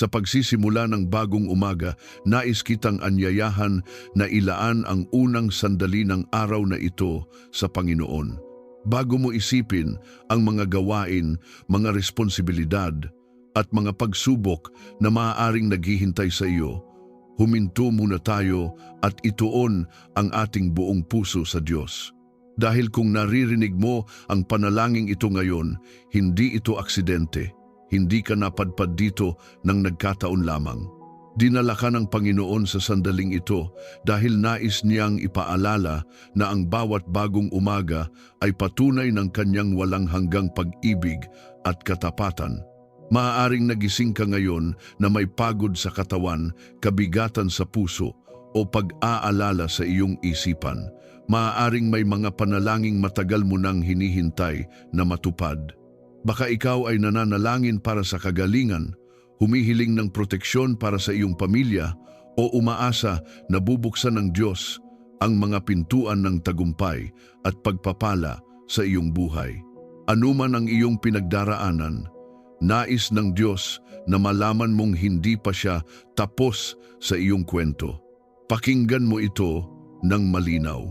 Sa pagsisimula ng bagong umaga, nais kitang anyayahan na ilaan ang unang sandali ng araw na ito sa Panginoon. Bago mo isipin ang mga gawain, mga responsibilidad at mga pagsubok na maaaring naghihintay sa iyo, huminto muna tayo at ituon ang ating buong puso sa Diyos. Dahil kung naririnig mo ang panalangin ito ngayon, hindi ito aksidente. Hindi ka napadpad dito ng nagkataon lamang. Dinala ka ng Panginoon sa sandaling ito dahil nais niyang ipaalala na ang bawat bagong umaga ay patunay ng kanyang walang hanggang pag-ibig at katapatan. Maaaring nagising ka ngayon na may pagod sa katawan, kabigatan sa puso o pag-aalala sa iyong isipan. Maaaring may mga panalangin matagal mo nang hinihintay na matupad. Baka ikaw ay nananalangin para sa kagalingan, humihiling ng proteksyon para sa iyong pamilya o umaasa na bubuksan ng Diyos ang mga pintuan ng tagumpay at pagpapala sa iyong buhay. Anuman ang iyong pinagdaraanan, nais ng Diyos na malaman mong hindi pa siya tapos sa iyong kwento. Pakinggan mo ito ng malinaw.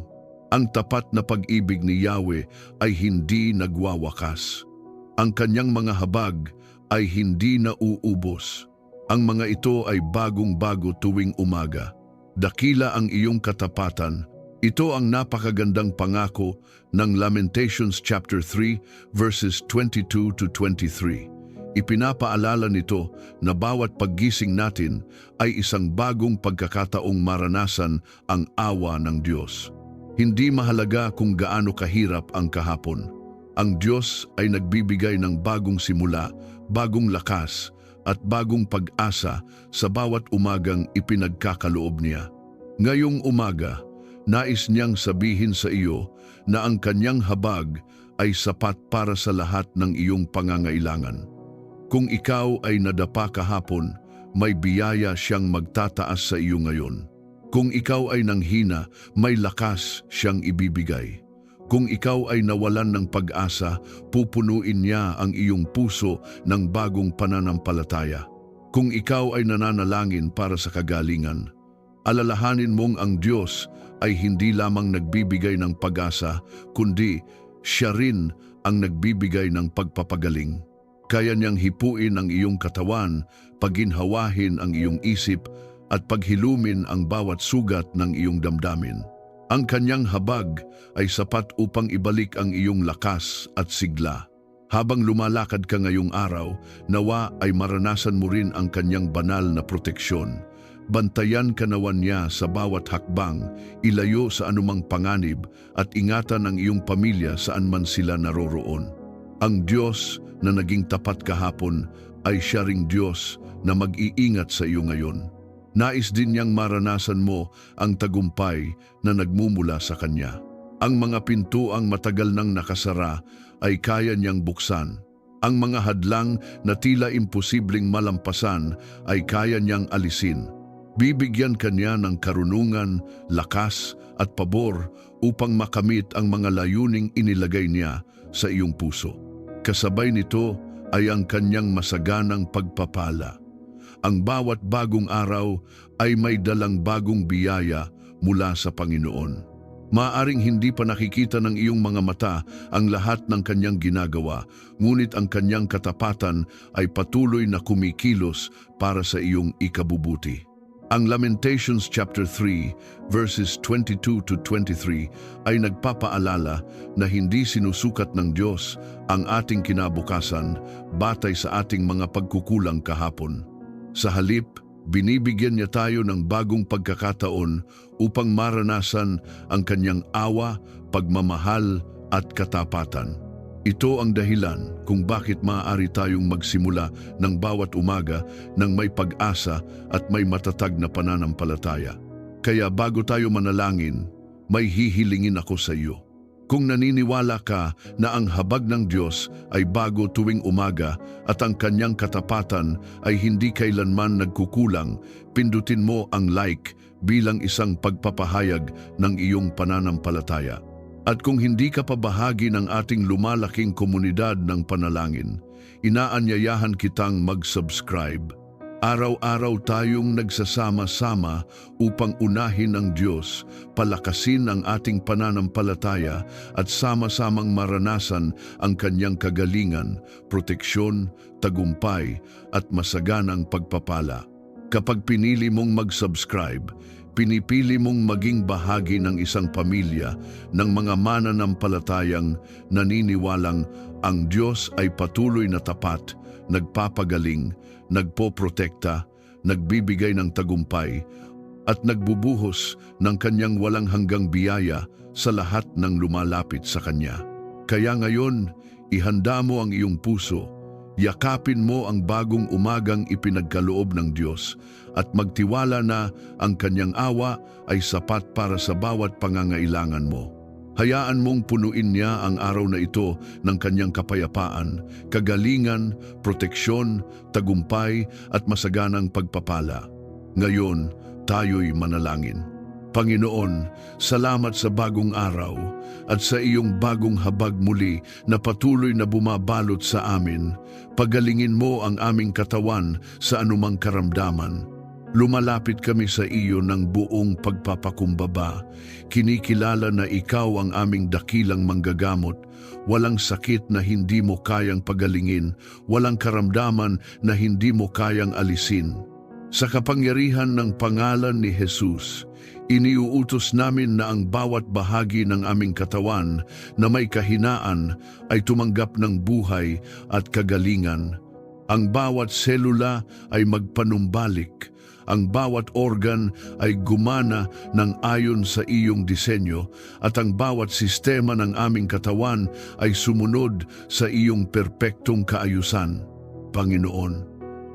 Ang tapat na pag-ibig ni Yahweh ay hindi nagwawakas. Ang kanyang mga habag ay hindi nauubos. Ang mga ito ay bagong-bago tuwing umaga. Dakila ang iyong katapatan. Ito ang napakagandang pangako ng Lamentations chapter 3 verses 22 to 23. Ipinapaalala nito na bawat paggising natin ay isang bagong pagkakataong maranasan ang awa ng Diyos. Hindi mahalaga kung gaano kahirap ang kahapon. Ang Diyos ay nagbibigay ng bagong simula, bagong lakas at bagong pag-asa sa bawat umagang ipinagkakaloob niya. Ngayong umaga, nais niyang sabihin sa iyo na ang kanyang habag ay sapat para sa lahat ng iyong pangangailangan. Kung ikaw ay nadapa kahapon, may biyaya siyang magtataas sa iyo ngayon. Kung ikaw ay nanghina, may lakas siyang ibibigay. Kung ikaw ay nawalan ng pag-asa, pupunuin niya ang iyong puso ng bagong pananampalataya. Kung ikaw ay nananalangin para sa kagalingan, alalahanin mong ang Diyos ay hindi lamang nagbibigay ng pag-asa, kundi siya rin ang nagbibigay ng pagpapagaling. Kaya niyang hipuin ang iyong katawan, paginhawahin ang iyong isip, at paghilumin ang bawat sugat ng iyong damdamin. Ang kanyang habag ay sapat upang ibalik ang iyong lakas at sigla. Habang lumalakad ka ngayong araw, nawa ay maranasan mo rin ang kanyang banal na proteksyon. Bantayan ka nawa niya sa bawat hakbang, ilayo sa anumang panganib at ingatan ang iyong pamilya saan man sila naroroon. Ang Diyos na naging tapat kahapon ay siya ring Diyos na mag-iingat sa iyo ngayon. Nais din niyang maranasan mo ang tagumpay na nagmumula sa Kanya. Ang mga pintuang matagal nang nakasara ay kaya niyang buksan. Ang mga hadlang na tila imposibleng malampasan ay kaya niyang alisin. Bibigyan ka niya ng karunungan, lakas at pabor upang makamit ang mga layuning inilagay niya sa iyong puso. Kasabay nito ay ang kanyang masaganang pagpapala. Ang bawat bagong araw ay may dalang bagong biyaya mula sa Panginoon. Maaring hindi pa nakikita ng iyong mga mata ang lahat ng kanyang ginagawa, ngunit ang kanyang katapatan ay patuloy na kumikilos para sa iyong ikabubuti. Ang Lamentations chapter 3 verses 22 to 23 ay nagpapaalala na hindi sinusukat ng Diyos ang ating kinabukasan batay sa ating mga pagkukulang kahapon. Sa halip, binibigyan niya tayo ng bagong pagkakataon upang maranasan ang kanyang awa, pagmamahal at katapatan. Ito ang dahilan kung bakit maaari tayong magsimula ng bawat umaga ng may pag-asa at may matatag na pananampalataya. Kaya bago tayo manalangin, may hihilingin ako sa iyo. Kung naniniwala ka na ang habag ng Diyos ay bago tuwing umaga at ang kanyang katapatan ay hindi kailanman nagkukulang, pindutin mo ang like bilang isang pagpapahayag ng iyong pananampalataya. At kung hindi ka pa bahagi ng ating lumalaking komunidad ng panalangin, inaanyayahan kitang mag-subscribe. Araw-araw tayong nagsasama-sama upang unahin ang Diyos, palakasin ang ating pananampalataya at sama-samang maranasan ang Kanyang kagalingan, proteksyon, tagumpay at masaganang pagpapala. Kapag pinili mong mag-subscribe, pinipili mong maging bahagi ng isang pamilya ng mga mananampalatayang naniniwalang ang Diyos ay patuloy na tapat, nagpapagaling, nagpoprotekta, nagbibigay ng tagumpay, at nagbubuhos ng Kanyang walang hanggang biyaya sa lahat ng lumalapit sa Kanya. Kaya ngayon, ihanda mo ang iyong puso, yakapin mo ang bagong umagang ipinagkaloob ng Diyos, at magtiwala na ang Kanyang awa ay sapat para sa bawat pangangailangan mo. Hayaan mong punuin niya ang araw na ito ng Kanyang kapayapaan, kagalingan, proteksyon, tagumpay at masaganang pagpapala. Ngayon, tayo'y manalangin. Panginoon, salamat sa bagong araw at sa iyong bagong habag muli na patuloy na bumabalot sa amin. Pagalingin mo ang aming katawan sa anumang karamdaman. Lumalapit kami sa iyo ng buong pagpapakumbaba. Kinikilala na ikaw ang aming dakilang manggagamot. Walang sakit na hindi mo kayang pagalingin, walang karamdaman na hindi mo kayang alisin. Sa kapangyarihan ng pangalan ni Jesus, iniuutos namin na ang bawat bahagi ng aming katawan na may kahinaan ay tumanggap ng buhay at kagalingan. Ang bawat selula ay magpanumbalik. Ang bawat organ ay gumana ng ayon sa iyong disenyo at ang bawat sistema ng aming katawan ay sumunod sa iyong perpektong kaayusan. Panginoon,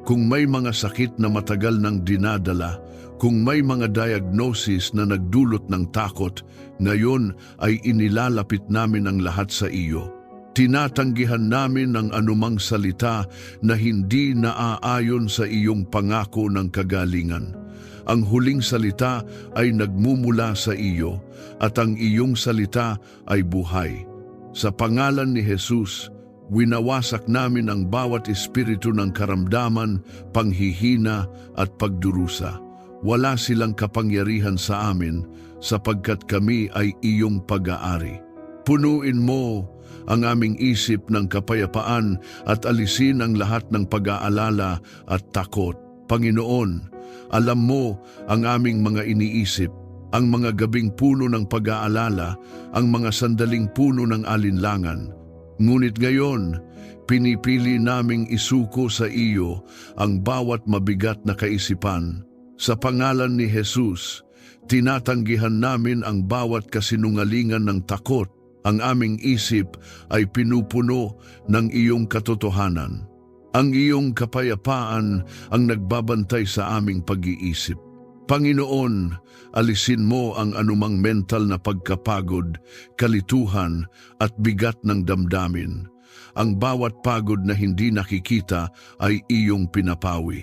kung may mga sakit na matagal nang dinadala, kung may mga diagnosis na nagdulot ng takot, ngayon ay inilalapit namin ang lahat sa iyo. Tinatanggihan namin ang anumang salita na hindi naaayon sa iyong pangako ng kagalingan. Ang huling salita ay nagmumula sa iyo at ang iyong salita ay buhay. Sa pangalan ni Jesus, winawasak namin ang bawat espiritu ng karamdaman, panghihina at pagdurusa. Wala silang kapangyarihan sa amin sapagkat kami ay iyong pag-aari. Punuin mo ang aming isip ng kapayapaan at alisin ang lahat ng pag-aalala at takot. Panginoon, alam mo ang aming mga iniisip, ang mga gabing puno ng pag-aalala, ang mga sandaling puno ng alinlangan. Ngunit ngayon, pinipili naming isuko sa iyo ang bawat mabigat na kaisipan. Sa pangalan ni Jesus, tinatanggihan namin ang bawat kasinungalingan ng takot. Ang aming isip ay pinupuno ng iyong katotohanan. Ang iyong kapayapaan ang nagbabantay sa aming pag-iisip. Panginoon, alisin mo ang anumang mental na pagkapagod, kalituhan at bigat ng damdamin. Ang bawat pagod na hindi nakikita ay iyong pinapawi.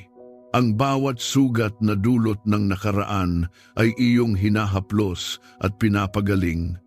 Ang bawat sugat na dulot ng nakaraan ay iyong hinahaplos at pinapagaling.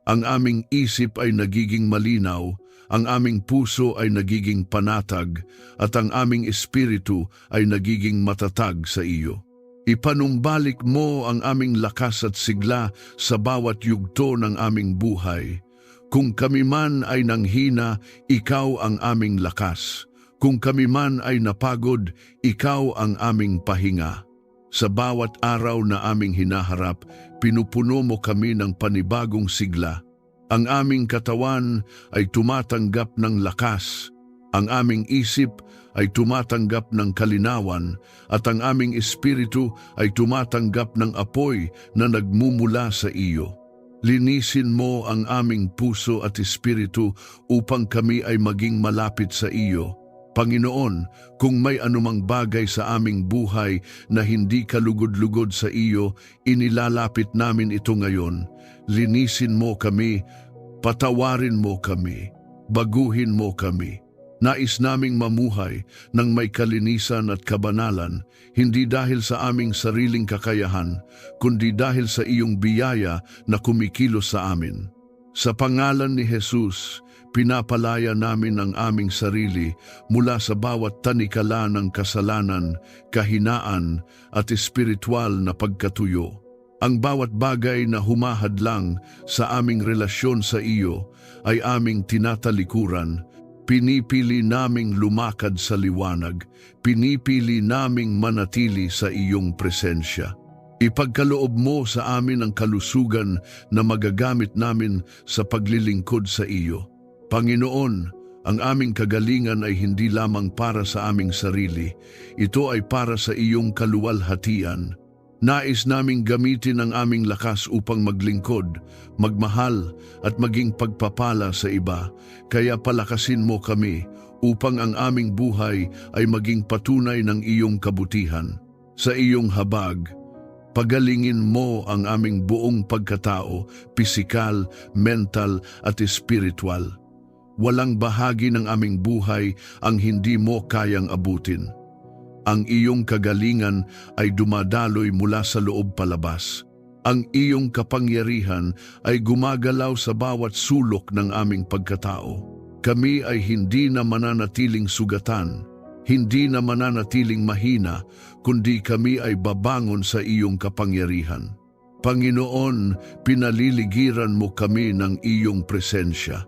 Ang aming isip ay nagiging malinaw, ang aming puso ay nagiging panatag, at ang aming espiritu ay nagiging matatag sa iyo. Ipanumbalik mo ang aming lakas at sigla sa bawat yugto ng aming buhay. Kung kami man ay nanghina, ikaw ang aming lakas. Kung kami man ay napagod, ikaw ang aming pahinga. Sa bawat araw na aming hinaharap, pinupuno mo kami ng panibagong sigla. Ang aming katawan ay tumatanggap ng lakas. Ang aming isip ay tumatanggap ng kalinawan at ang aming espiritu ay tumatanggap ng apoy na nagmumula sa iyo. Linisin mo ang aming puso at espiritu upang kami ay maging malapit sa iyo. Panginoon, kung may anumang bagay sa aming buhay na hindi kalugod-lugod sa iyo, inilalapit namin ito ngayon. Linisin mo kami, patawarin mo kami, baguhin mo kami. Nais naming mamuhay ng may kalinisan at kabanalan, hindi dahil sa aming sariling kakayahan, kundi dahil sa iyong biyaya na kumikilos sa amin. Sa pangalan ni Jesus, pinapalaya namin ang aming sarili mula sa bawat tanikala ng kasalanan, kahinaan at espiritual na pagkatuyo. Ang bawat bagay na humahadlang sa aming relasyon sa iyo ay aming tinatalikuran. Pinipili naming lumakad sa liwanag, pinipili naming manatili sa iyong presensya. Ipagkaloob mo sa amin ang kalusugan na magagamit namin sa paglilingkod sa iyo. Panginoon, ang aming kagalingan ay hindi lamang para sa aming sarili, ito ay para sa iyong kaluwalhatian. Nais naming gamitin ang aming lakas upang maglingkod, magmahal at maging pagpapala sa iba. Kaya palakasin mo kami upang ang aming buhay ay maging patunay ng iyong kabutihan. Sa iyong habag, pagalingin mo ang aming buong pagkatao, pisikal, mental at espiritual. Walang bahagi ng aming buhay ang hindi mo kayang abutin. Ang iyong kagalingan ay dumadaloy mula sa loob palabas. Ang iyong kapangyarihan ay gumagalaw sa bawat sulok ng aming pagkatao. Kami ay hindi na mananatiling sugatan, hindi na mananatiling mahina, kundi kami ay babangon sa iyong kapangyarihan. Panginoon, pinaliligiran mo kami ng iyong presensya.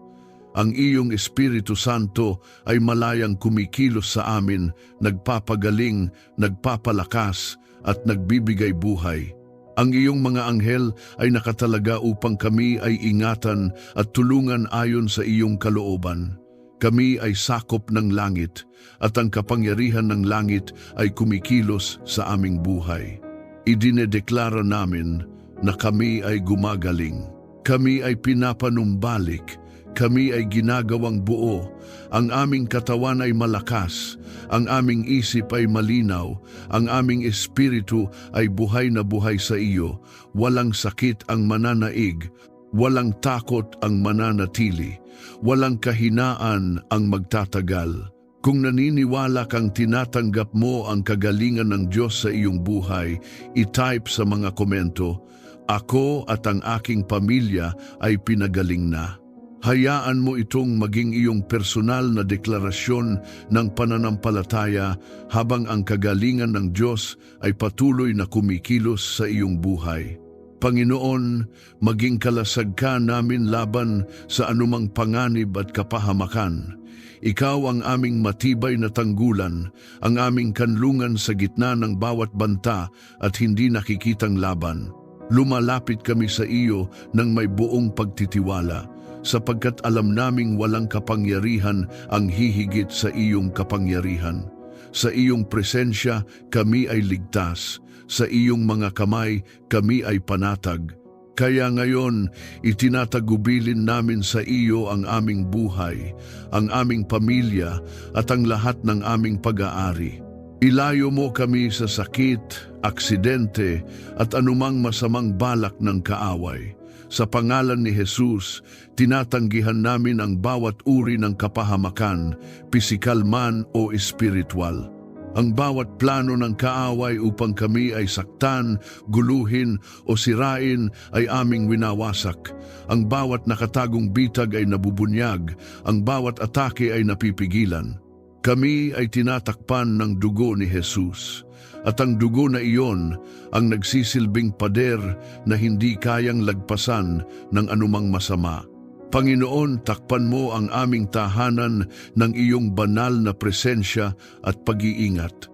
Ang iyong Espiritu Santo ay malayang kumikilos sa amin, nagpapagaling, nagpapalakas at nagbibigay buhay. Ang iyong mga anghel ay nakatalaga upang kami ay ingatan at tulungan ayon sa iyong kalooban. Kami ay sakop ng langit at ang kapangyarihan ng langit ay kumikilos sa aming buhay. Idinedeklara namin na kami ay gumagaling. Kami ay pinapanumbalik. Kami ay ginagawang buo, ang aming katawan ay malakas, ang aming isip ay malinaw, ang aming espiritu ay buhay na buhay sa iyo, walang sakit ang mananaig, walang takot ang mananatili, walang kahinaan ang magtatagal. Kung naniniwala kang tinatanggap mo ang kagalingan ng Diyos sa iyong buhay, i-type sa mga komento, "Ako at ang aking pamilya ay pinagaling na." Hayaan mo itong maging iyong personal na deklarasyon ng pananampalataya habang ang kagalingan ng Diyos ay patuloy na kumikilos sa iyong buhay. Panginoon, maging kalasag ka namin laban sa anumang panganib at kapahamakan. Ikaw ang aming matibay na tanggulan, ang aming kanlungan sa gitna ng bawat banta at hindi nakikitang laban. Lumalapit kami sa iyo ng may buong pagtitiwala, sapagkat alam naming walang kapangyarihan ang hihigit sa iyong kapangyarihan. Sa iyong presensya, kami ay ligtas. Sa iyong mga kamay, kami ay panatag. Kaya ngayon, itinatagubilin namin sa iyo ang aming buhay, ang aming pamilya at ang lahat ng aming pag-aari. Ilayo mo kami sa sakit, aksidente at anumang masamang balak ng kaaway. Sa pangalan ni Jesus, tinatanggihan namin ang bawat uri ng kapahamakan, pisikal man o espiritual. Ang bawat plano ng kaaway upang kami ay saktan, guluhin o sirain ay aming winawasak. Ang bawat nakatagong bitag ay nabubunyag, ang bawat atake ay napipigilan. Kami ay tinatakpan ng dugo ni Jesus. At ang dugo na iyon ang nagsisilbing pader na hindi kayang lagpasan ng anumang masama. Panginoon, takpan mo ang aming tahanan ng iyong banal na presensya at pag-iingat.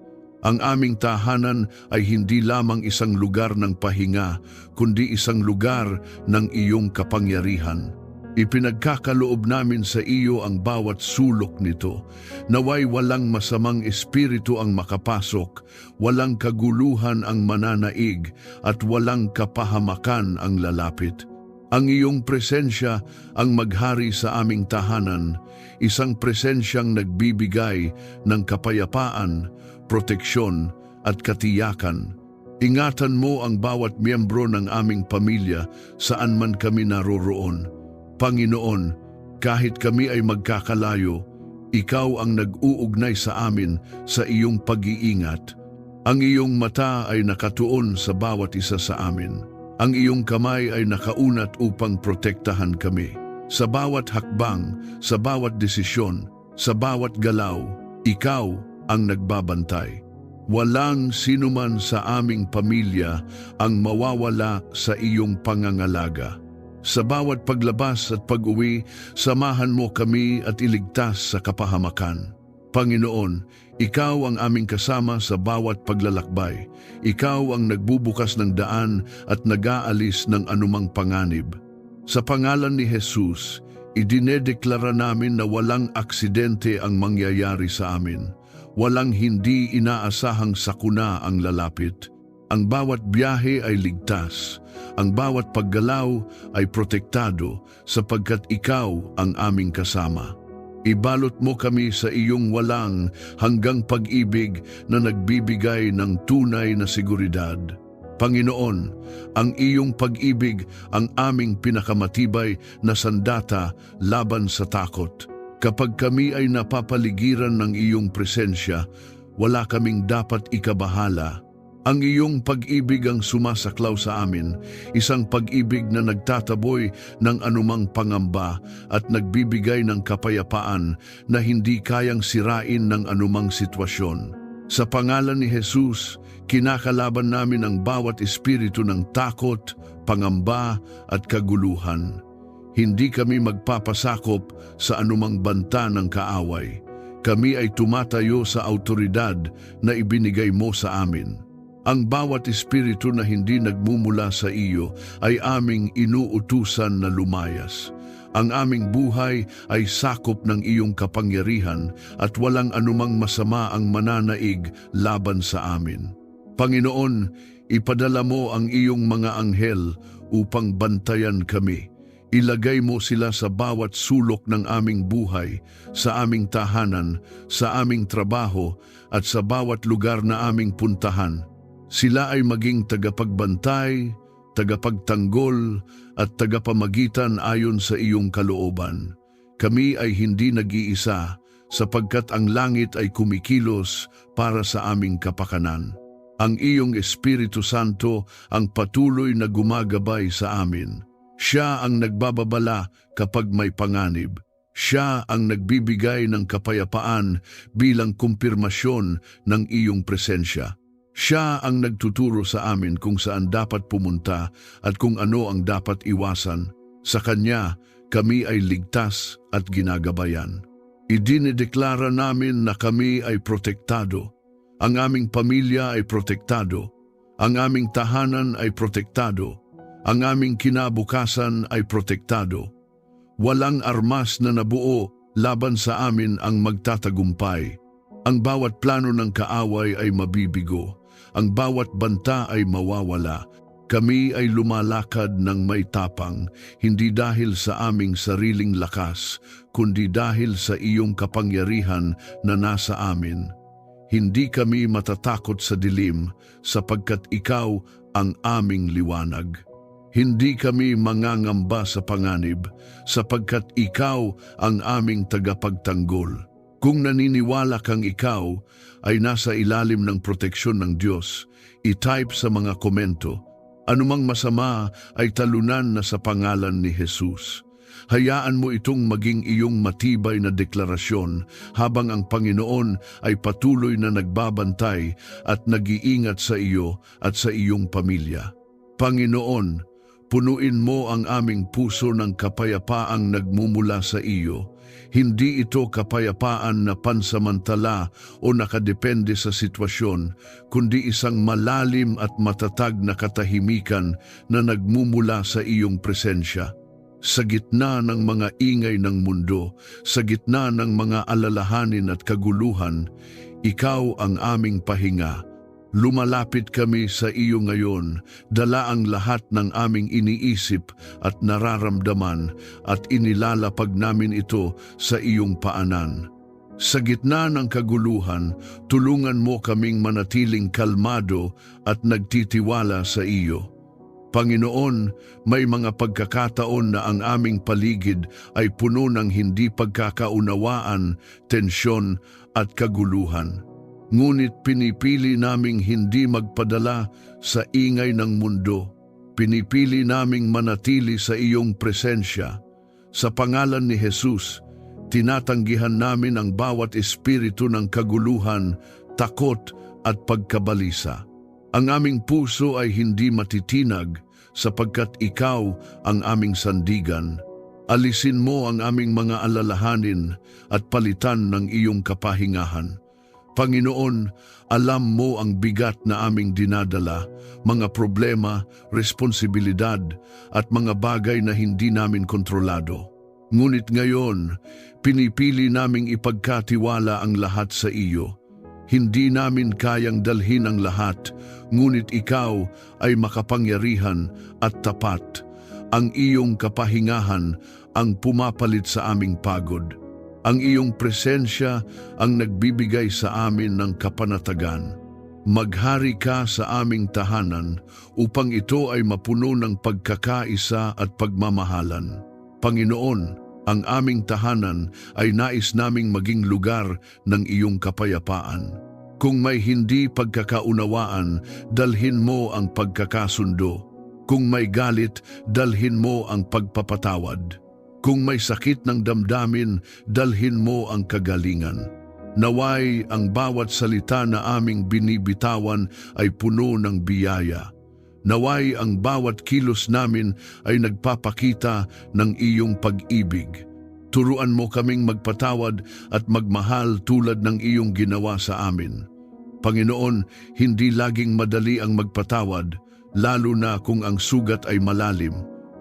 Ang aming tahanan ay hindi lamang isang lugar ng pahinga, kundi isang lugar ng iyong kapangyarihan. Ipinagkakaloob namin sa iyo ang bawat sulok nito. Naway walang masamang espiritu ang makapasok, walang kaguluhan ang mananaig, at walang kapahamakan ang lalapit. Ang iyong presensya ang maghari sa aming tahanan, isang presensyang nagbibigay ng kapayapaan, proteksyon at katiyakan. Ingatan mo ang bawat miyembro ng aming pamilya saan man kami naroroon. Panginoon, kahit kami ay magkakalayo, ikaw ang nag-uugnay sa amin sa iyong pag-iingat. Ang iyong mata ay nakatuon sa bawat isa sa amin. Ang iyong kamay ay nakaunat upang protektahan kami. Sa bawat hakbang, sa bawat desisyon, sa bawat galaw, ikaw ang nagbabantay. Walang sinuman sa aming pamilya ang mawawala sa iyong pangangalaga. Sa bawat paglabas at pag-uwi, samahan mo kami at iligtas sa kapahamakan. Panginoon, ikaw ang aming kasama sa bawat paglalakbay. Ikaw ang nagbubukas ng daan at nag-aalis ng anumang panganib. Sa pangalan ni Jesus, idinedeklara namin na walang aksidente ang mangyayari sa amin. Walang hindi inaasahang sakuna ang lalapit. Ang bawat biyahe ay ligtas. Ang bawat paggalaw ay protektado sapagkat ikaw ang aming kasama. Ibalot mo kami sa iyong walang hanggang pag-ibig na nagbibigay ng tunay na seguridad. Panginoon, ang iyong pag-ibig ang aming pinakamatibay na sandata laban sa takot. Kapag kami ay napapaligiran ng iyong presensya, wala kaming dapat ikabahala. Ang iyong pag-ibig ang sumasaklaw sa amin, isang pag-ibig na nagtataboy ng anumang pangamba at nagbibigay ng kapayapaan na hindi kayang sirain ng anumang sitwasyon. Sa pangalan ni Jesus, kinakalaban namin ang bawat espiritu ng takot, pangamba at kaguluhan. Hindi kami magpapasakop sa anumang banta ng kaaway. Kami ay tumatayo sa autoridad na ibinigay mo sa amin. Ang bawat espiritu na hindi nagmumula sa iyo ay aming inuutusan na lumayas. Ang aming buhay ay sakop ng iyong kapangyarihan at walang anumang masama ang mananaig laban sa amin. Panginoon, ipadala mo ang iyong mga anghel upang bantayan kami. Ilagay mo sila sa bawat sulok ng aming buhay, sa aming tahanan, sa aming trabaho at sa bawat lugar na aming puntahan. Sila ay maging tagapagbantay, tagapagtanggol at tagapamagitan ayon sa iyong kalooban. Kami ay hindi nag-iisa sapagkat ang langit ay kumikilos para sa aming kapakanan. Ang iyong Espiritu Santo ang patuloy na gumagabay sa amin. Siya ang nagbababala kapag may panganib. Siya ang nagbibigay ng kapayapaan bilang kumpirmasyon ng iyong presensya. Siya ang nagtuturo sa amin kung saan dapat pumunta at kung ano ang dapat iwasan. Sa Kanya, kami ay ligtas at ginagabayan. Idinideklara namin na kami ay protektado. Ang aming pamilya ay protektado. Ang aming tahanan ay protektado. Ang aming kinabukasan ay protektado. Walang armas na nabuo laban sa amin ang magtatagumpay. Ang bawat plano ng kaaway ay mabibigo. Ang bawat banta ay mawawala. Kami ay lumalakad ng may tapang, hindi dahil sa aming sariling lakas, kundi dahil sa iyong kapangyarihan na nasa amin. Hindi kami matatakot sa dilim sapagkat ikaw ang aming liwanag. Hindi kami mangangamba sa panganib sapagkat ikaw ang aming tagapagtanggol. Kung naniniwala kang ikaw ay nasa ilalim ng proteksyon ng Diyos, i-type sa mga komento, anumang masama ay talunan na sa pangalan ni Jesus. Hayaan mo itong maging iyong matibay na deklarasyon habang ang Panginoon ay patuloy na nagbabantay at nag-iingat sa iyo at sa iyong pamilya. Panginoon, punuin mo ang aming puso ng kapayapaang nagmumula sa iyo. Hindi ito kapayapaan na pansamantala o nakadepende sa sitwasyon, kundi isang malalim at matatag na katahimikan na nagmumula sa iyong presensya. Sa gitna ng mga ingay ng mundo, sa gitna ng mga alalahanin at kaguluhan, ikaw ang aming pahinga. Lumalapit kami sa iyo ngayon, dala ang lahat ng aming iniisip at nararamdaman at inilalapag namin ito sa iyong paanan. Sa gitna ng kaguluhan, tulungan mo kaming manatiling kalmado at nagtitiwala sa iyo. Panginoon, may mga pagkakataon na ang aming paligid ay puno ng hindi pagkakaunawaan, tensyon at kaguluhan. Ngunit pinipili naming hindi magpadala sa ingay ng mundo. Pinipili naming manatili sa iyong presensya. Sa pangalan ni Jesus, tinatanggihan namin ang bawat espiritu ng kaguluhan, takot at pagkabalisa. Ang aming puso ay hindi matitinag sapagkat ikaw ang aming sandigan. Alisin mo ang aming mga alalahanin at palitan ng iyong kapahingahan. Panginoon, alam mo ang bigat na aming dinadala, mga problema, responsibilidad at mga bagay na hindi namin kontrolado. Ngunit ngayon, pinipili naming ipagkatiwala ang lahat sa iyo. Hindi namin kayang dalhin ang lahat, ngunit ikaw ay makapangyarihan at tapat. Ang iyong kapahingahan ang pumapalit sa aming pagod. Ang iyong presensya ang nagbibigay sa amin ng kapanatagan. Maghari ka sa aming tahanan upang ito ay mapuno ng pagkakaisa at pagmamahalan. Panginoon, ang aming tahanan ay nais naming maging lugar ng iyong kapayapaan. Kung may hindi pagkakaunawaan, dalhin mo ang pagkakasundo. Kung may galit, dalhin mo ang pagpapatawad. Kung may sakit ng damdamin, dalhin mo ang kagalingan. Naway ang bawat salita na aming binibitawan ay puno ng biyaya. Naway ang bawat kilos namin ay nagpapakita ng iyong pag-ibig. Turuan mo kaming magpatawad at magmahal tulad ng iyong ginawa sa amin. Panginoon, hindi laging madali ang magpatawad, lalo na kung ang sugat ay malalim.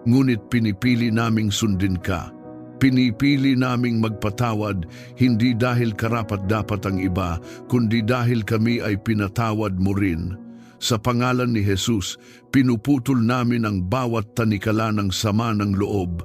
Ngunit pinipili naming sundin ka. Pinipili naming magpatawad hindi dahil karapat-dapat ang iba, kundi dahil kami ay pinatawad mo rin. Sa pangalan ni Jesus, pinuputol namin ang bawat tanikala ng sama ng loob,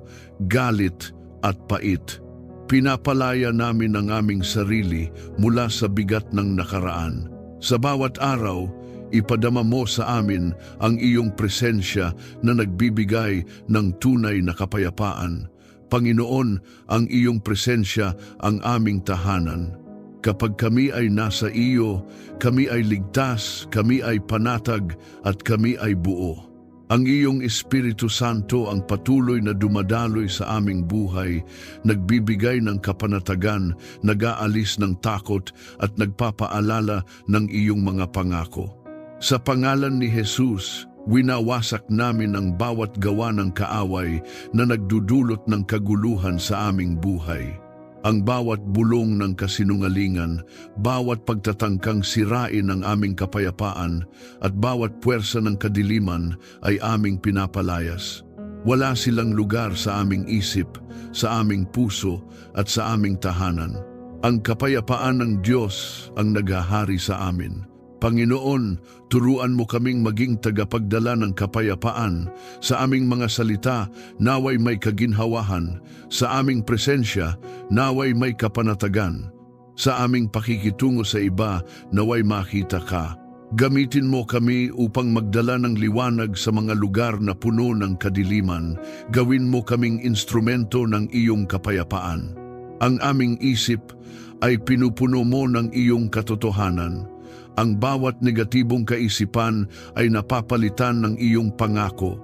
galit at pait. Pinapalaya namin ang aming sarili mula sa bigat ng nakaraan. Sa bawat araw, ipadama mo sa amin ang iyong presensya na nagbibigay ng tunay na kapayapaan. Panginoon, ang iyong presensya ang aming tahanan. Kapag kami ay nasa iyo, kami ay ligtas, kami ay panatag, at kami ay buo. Ang iyong Espiritu Santo ang patuloy na dumadaloy sa aming buhay, nagbibigay ng kapanatagan, nag-aalis ng takot at nagpapaalala ng iyong mga pangako. Sa pangalan ni Jesus, winawasak namin ang bawat gawa ng kaaway na nagdudulot ng kaguluhan sa aming buhay. Ang bawat bulong ng kasinungalingan, bawat pagtatangkang sirain ang aming kapayapaan, at bawat puwersa ng kadiliman ay aming pinapalayas. Wala silang lugar sa aming isip, sa aming puso at sa aming tahanan. Ang kapayapaan ng Diyos ang naghahari sa amin. Panginoon, turuan mo kaming maging tagapagdala ng kapayapaan. Sa aming mga salita, naway may kaginhawahan. Sa aming presensya, naway may kapanatagan. Sa aming pakikitungo sa iba, naway makita ka. Gamitin mo kami upang magdala ng liwanag sa mga lugar na puno ng kadiliman. Gawin mo kaming instrumento ng iyong kapayapaan. Ang aming isip ay pinupuno mo ng iyong katotohanan. Ang bawat negatibong kaisipan ay napapalitan ng iyong pangako.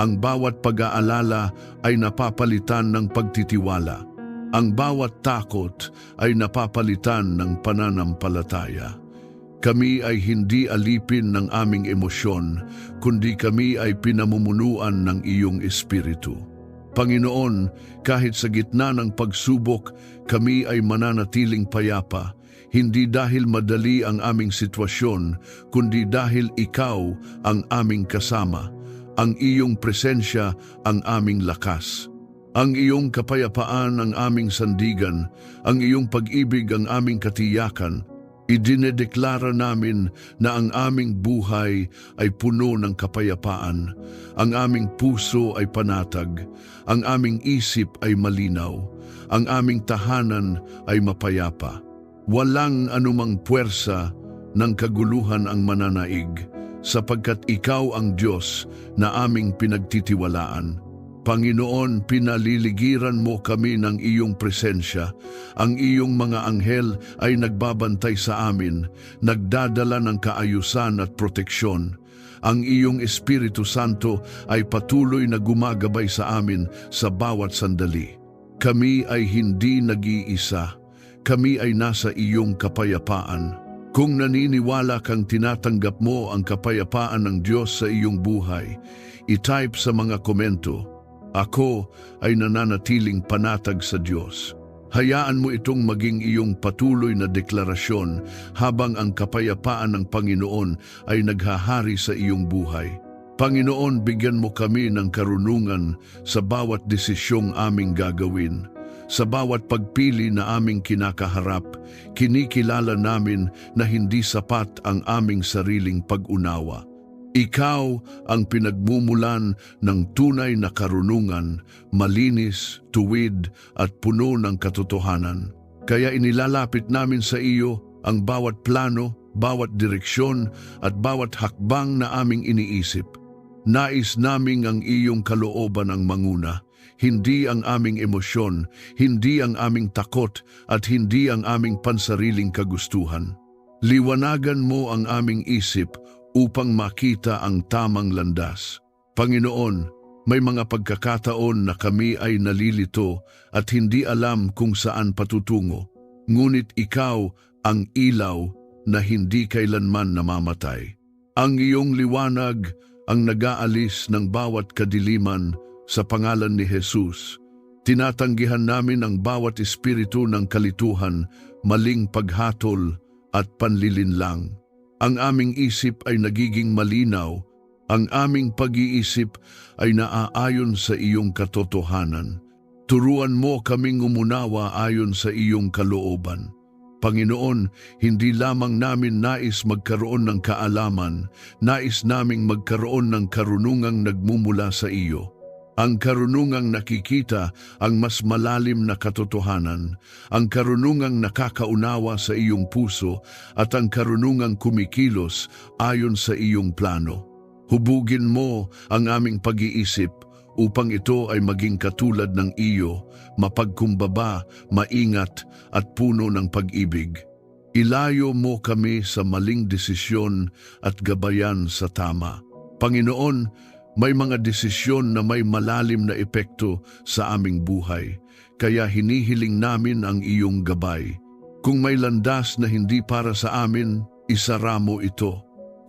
Ang bawat pag-aalala ay napapalitan ng pagtitiwala. Ang bawat takot ay napapalitan ng pananampalataya. Kami ay hindi alipin ng aming emosyon, kundi kami ay pinamumunuan ng iyong espiritu. Panginoon, kahit sa gitna ng pagsubok, kami ay mananatiling payapa. Hindi dahil madali ang aming sitwasyon, kundi dahil ikaw ang aming kasama. Ang iyong presensya ang aming lakas. Ang iyong kapayapaan ang aming sandigan. Ang iyong pag-ibig ang aming katiyakan. Idinedeklara namin na ang aming buhay ay puno ng kapayapaan. Ang aming puso ay panatag. Ang aming isip ay malinaw. Ang aming tahanan ay mapayapa. Walang anumang puwersa ng kaguluhan ang mananaig, sapagkat ikaw ang Diyos na aming pinagtitiwalaan. Panginoon, pinaliligiran mo kami ng iyong presensya. Ang iyong mga anghel ay nagbabantay sa amin, nagdadala ng kaayusan at proteksyon. Ang iyong Espiritu Santo ay patuloy na gumagabay sa amin sa bawat sandali. Kami ay hindi nag-iisa. Kami ay nasa iyong kapayapaan. Kung naniniwala kang tinatanggap mo ang kapayapaan ng Diyos sa iyong buhay, i-type sa mga komento, "Ako ay nananatiling panatag sa Diyos." Hayaan mo itong maging iyong patuloy na deklarasyon habang ang kapayapaan ng Panginoon ay naghahari sa iyong buhay. Panginoon, bigyan mo kami ng karunungan sa bawat desisyong aming gagawin. Sa bawat pagpili na aming kinakaharap, kinikilala namin na hindi sapat ang aming sariling pag-unawa. Ikaw ang pinagmumulan ng tunay na karunungan, malinis, tuwid at puno ng katotohanan. Kaya inilalapit namin sa iyo ang bawat plano, bawat direksyon at bawat hakbang na aming iniisip. Nais naming ang iyong kalooban ang manguna, hindi ang aming emosyon, hindi ang aming takot at hindi ang aming pansariling kagustuhan. Liwanagan mo ang aming isip upang makita ang tamang landas. Panginoon, may mga pagkakataon na kami ay nalilito at hindi alam kung saan patutungo. Ngunit ikaw ang ilaw na hindi kailanman namamatay. Ang iyong liwanag ang nag-aalis ng bawat kadiliman sa pangalan ni Jesus. Tinatanggihan namin ang bawat espiritu ng kalituhan, maling paghatol at panlilinlang. Ang aming isip ay nagiging malinaw, ang aming pag-iisip ay naaayon sa iyong katotohanan. Turuan mo kaming umunawa ayon sa iyong kalooban. Panginoon, hindi lamang namin nais magkaroon ng kaalaman, nais naming magkaroon ng karunungang nagmumula sa iyo. Ang karunungang nakikita ang mas malalim na katotohanan, ang karunungang nakakaunawa sa iyong puso at ang karunungang kumikilos ayon sa iyong plano. Hubugin mo ang aming pag-iisip upang ito ay maging katulad ng iyo, mapagkumbaba, maingat at puno ng pag-ibig. Ilayo mo kami sa maling desisyon at gabayan sa tama. Panginoon, may mga desisyon na may malalim na epekto sa aming buhay, kaya hinihiling namin ang iyong gabay. Kung may landas na hindi para sa amin, isara mo ito.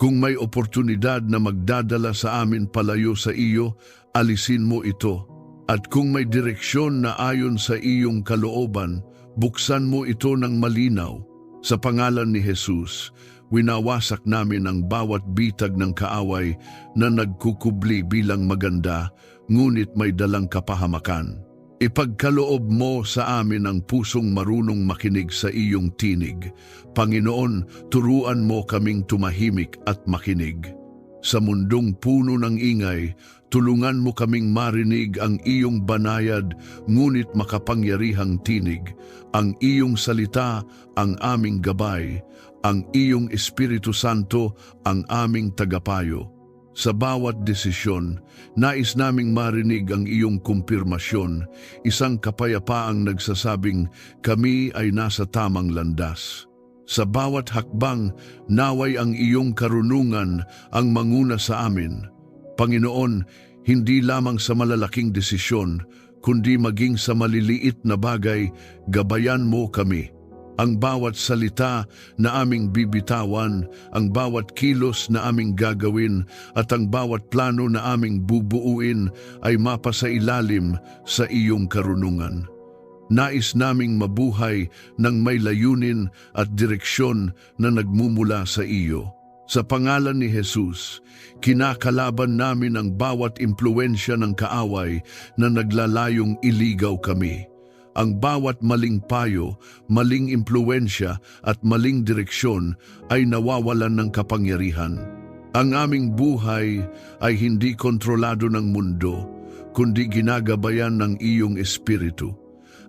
Kung may oportunidad na magdadala sa amin palayo sa iyo, alisin mo ito. At kung may direksyon na ayon sa iyong kalooban, buksan mo ito ng malinaw. Sa pangalan ni Jesus, winawasak namin ang bawat bitag ng kaaway na nagkukubli bilang maganda, ngunit may dalang kapahamakan. Ipagkaloob mo sa amin ang pusong marunong makinig sa iyong tinig. Panginoon, turuan mo kaming tumahimik at makinig. Sa mundong puno ng ingay, tulungan mo kaming marinig ang iyong banayad ngunit makapangyarihang tinig. Ang iyong salita ang aming gabay, ang iyong Espiritu Santo ang aming tagapayo. Sa bawat desisyon, nais naming marinig ang iyong kumpirmasyon, isang kapayapaang nagsasabing kami ay nasa tamang landas. Sa bawat hakbang, naway ang iyong karunungan ang manguna sa amin. Panginoon, hindi lamang sa malalaking desisyon, kundi maging sa maliliit na bagay, gabayan mo kami. Ang bawat salita na aming bibitawan, ang bawat kilos na aming gagawin, at ang bawat plano na aming bubuuin ay mapasailalim sa iyong karunungan. Nais naming mabuhay ng may layunin at direksyon na nagmumula sa iyo. Sa pangalan ni Jesus, kinakalaban namin ang bawat impluensya ng kaaway na naglalayong iligaw kami. Ang bawat maling payo, maling impluensya at maling direksyon ay nawawalan ng kapangyarihan. Ang aming buhay ay hindi kontrolado ng mundo, kundi ginagabayan ng iyong espiritu.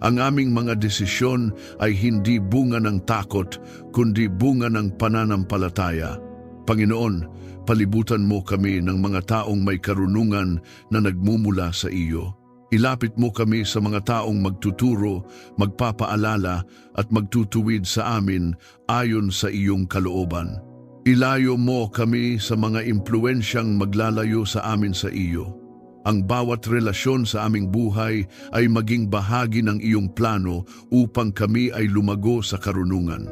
Ang aming mga desisyon ay hindi bunga ng takot, kundi bunga ng pananampalataya. Panginoon, palibutan mo kami ng mga taong may karunungan na nagmumula sa iyo. Ilapit mo kami sa mga taong magtuturo, magpapaalala at magtutuwid sa amin ayon sa iyong kalooban. Ilayo mo kami sa mga impluensyang maglalayo sa amin sa iyo. Ang bawat relasyon sa aming buhay ay maging bahagi ng iyong plano upang kami ay lumago sa karunungan.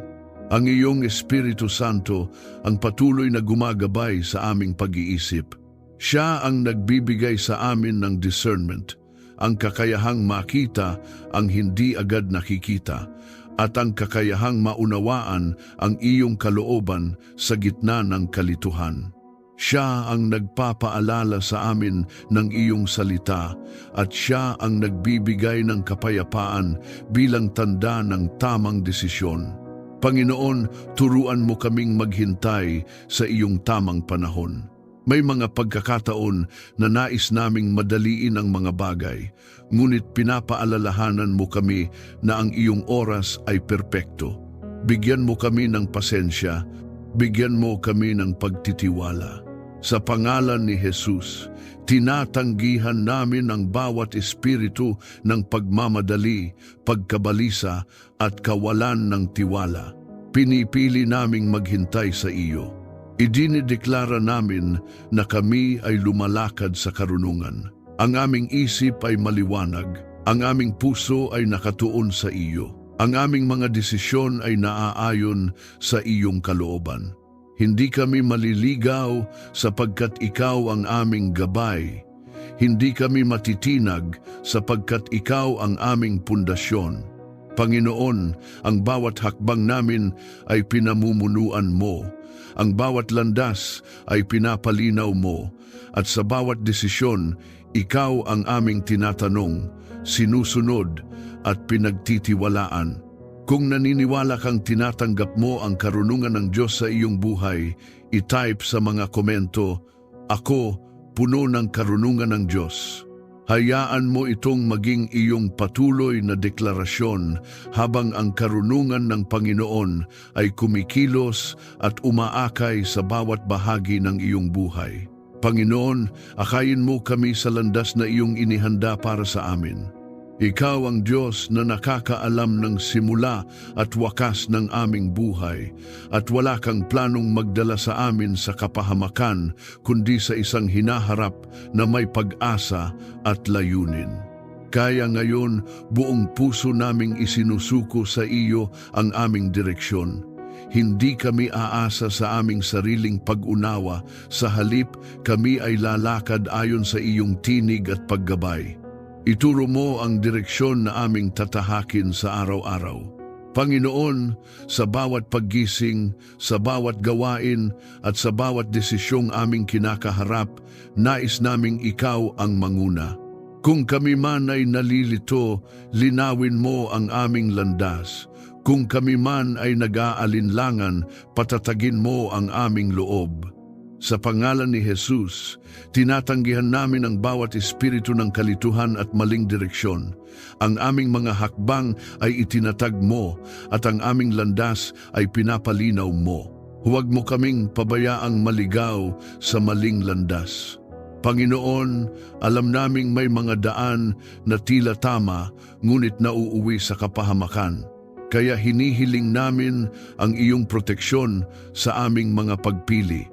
Ang iyong Espiritu Santo ang patuloy na gumagabay sa aming pag-iisip. Siya ang nagbibigay sa amin ng discernment, ang kakayahang makita ang hindi agad nakikita, at ang kakayahang maunawaan ang iyong kalooban sa gitna ng kalituhan. Siya ang nagpapaalala sa amin ng iyong salita at siya ang nagbibigay ng kapayapaan bilang tanda ng tamang desisyon. Panginoon, turuan mo kaming maghintay sa iyong tamang panahon. May mga pagkakataon na nais naming madaliin ang mga bagay, ngunit pinapaalalahanan mo kami na ang iyong oras ay perpekto. Bigyan mo kami ng pasensya, bigyan mo kami ng pagtitiwala. Sa pangalan ni Jesus, tinatanggihan namin ang bawat espiritu ng pagmamadali, pagkabalisa at kawalan ng tiwala. Pinipili naming maghintay sa iyo. Idinideklara namin na kami ay lumalakad sa karunungan. Ang aming isip ay maliwanag, ang aming puso ay nakatuon sa iyo. Ang aming mga desisyon ay naaayon sa iyong kalooban. Hindi kami maliligaw sapagkat ikaw ang aming gabay. Hindi kami matitinag sapagkat ikaw ang aming pundasyon. Panginoon, ang bawat hakbang namin ay pinamumunuan mo. Ang bawat landas ay pinapalinaw mo. At sa bawat desisyon, ikaw ang aming tinatanong, sinusunod at pinagtitiwalaan. Kung naniniwala kang tinatanggap mo ang karunungan ng Diyos sa iyong buhay, i-type sa mga komento, "Ako, puno ng karunungan ng Diyos." Hayaan mo itong maging iyong patuloy na deklarasyon habang ang karunungan ng Panginoon ay kumikilos at umaakay sa bawat bahagi ng iyong buhay. Panginoon, akayin mo kami sa landas na iyong inihanda para sa amin. Ikaw ang Diyos na nakakaalam ng simula at wakas ng aming buhay at wala kang planong magdala sa amin sa kapahamakan kundi sa isang hinaharap na may pag-asa at layunin. Kaya ngayon, buong puso naming isinusuko sa iyo ang aming direksyon. Hindi kami aasa sa aming sariling pag-unawa, sa halip kami ay lalakad ayon sa iyong tinig at paggabay. Ituro mo ang direksyon na aming tatahakin sa araw-araw. Panginoon, sa bawat paggising, sa bawat gawain at sa bawat desisyong aming kinakaharap, nais naming ikaw ang manguna. Kung kami man ay nalilito, linawin mo ang aming landas. Kung kami man ay nag-aalinlangan, patatagin mo ang aming loob. Sa pangalan ni Jesus, tinatanggihan namin ang bawat espiritu ng kalituhan at maling direksyon. Ang aming mga hakbang ay itinatag mo at ang aming landas ay pinapalinaw mo. Huwag mo kaming pabayaang maligaw sa maling landas. Panginoon, alam naming may mga daan na tila tama ngunit nauuwi sa kapahamakan. Kaya hinihiling namin ang iyong proteksyon sa aming mga pagpili.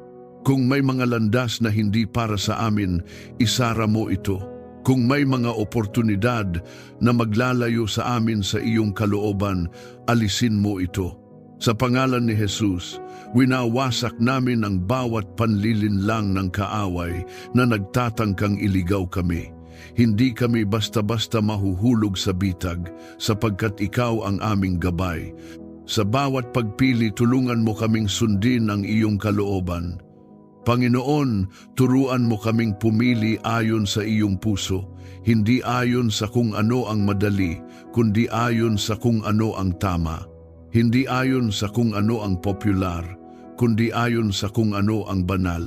Kung may mga landas na hindi para sa amin, isara mo ito. Kung may mga oportunidad na maglalayo sa amin sa iyong kalooban, alisin mo ito. Sa pangalan ni Jesus, winawasak namin ang bawat panlilinlang ng kaaway na nagtatangkang iligaw kami. Hindi kami basta-basta mahuhulog sa bitag sapagkat ikaw ang aming gabay. Sa bawat pagpili, tulungan mo kaming sundin ang iyong kalooban. Panginoon, turuan mo kaming pumili ayon sa iyong puso, hindi ayon sa kung ano ang madali, kundi ayon sa kung ano ang tama. Hindi ayon sa kung ano ang popular, kundi ayon sa kung ano ang banal.